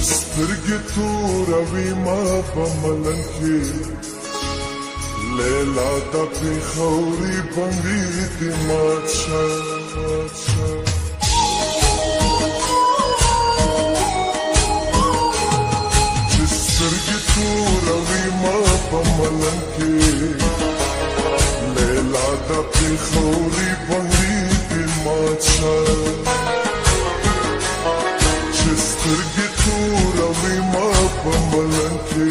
سترګې توروي ما په ملنګ کې لیلا د پېښوري بنګړي دې مات شه چې سترګې توروي ما په ملنګ کې لیلا د پېښوري بنګړي دې مات شه چې سترګې توروي ما په ملنګ کې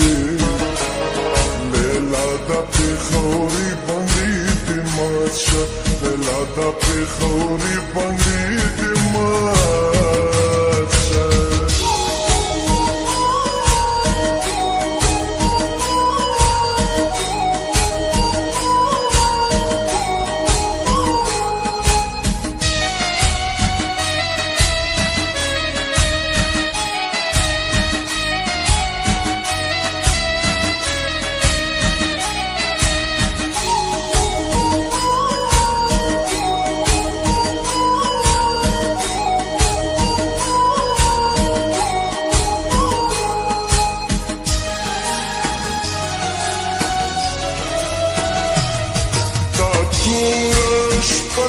لیلا د پېښوري بنګړي دې مات شه لیلا د پېښوري بنګړي دې مات شه شپه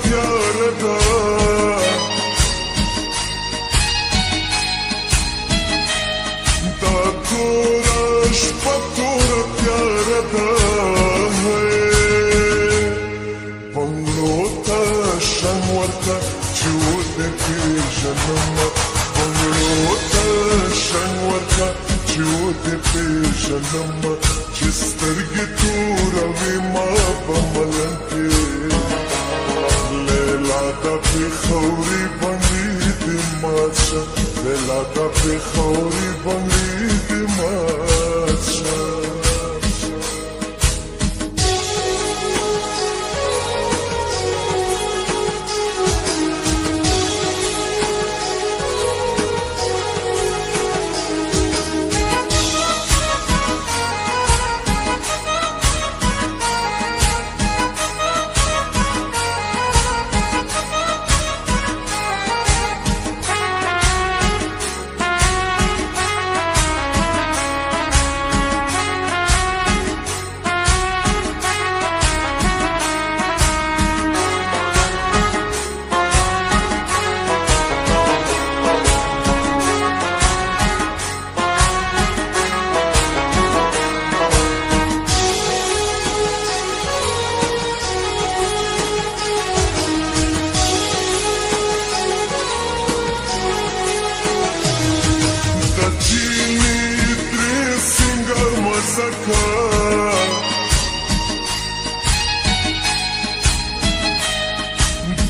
تیاره ده دا توره شپه تیاره ده بنګړو ته شنګ ورکه چې ودې پېژنم بنګړو ته شنګ ورکه چې ودې پېژنم چې سترګې توروي ما په ملنګ کې لیلا د پېښوري بنګړي دې مات شه لیلا د پېښوري بنګړي دې مات شه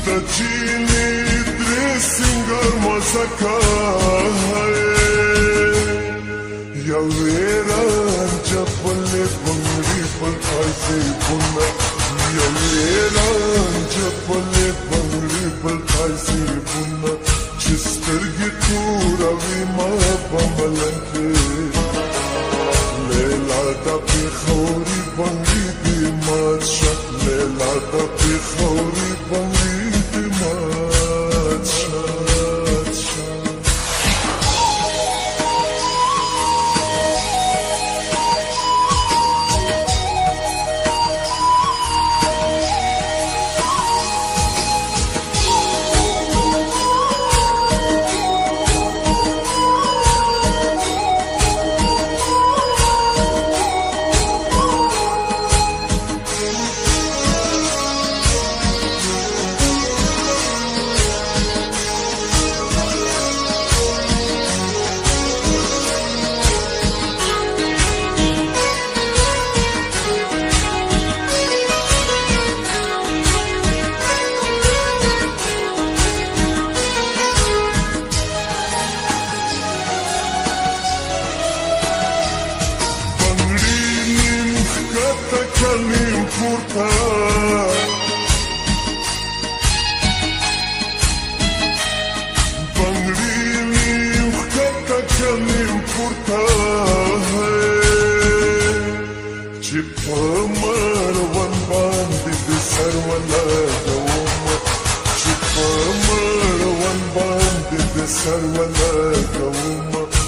د چینی درې سنګر مزکا یو ویران چپلې بنګړي پر پایسې بونه یو ویران چپلې بنګړي پر پایسې بونه چې سترګې توروي ما په ملنګ کې لیلا د پېښوري بنګړي دې مات شه لیلا د پېښوري بنګړي دې مات شه سر ولا قوم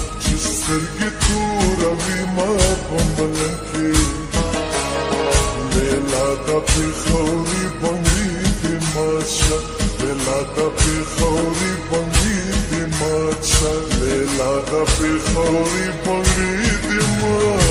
سترګې توروي ما بمبلن کې لیلا د پېښوري بنګړي دې مات شه لیلا د پېښوري بنګړي دې مات شه لیلا د پېښوري بنګړي دې مات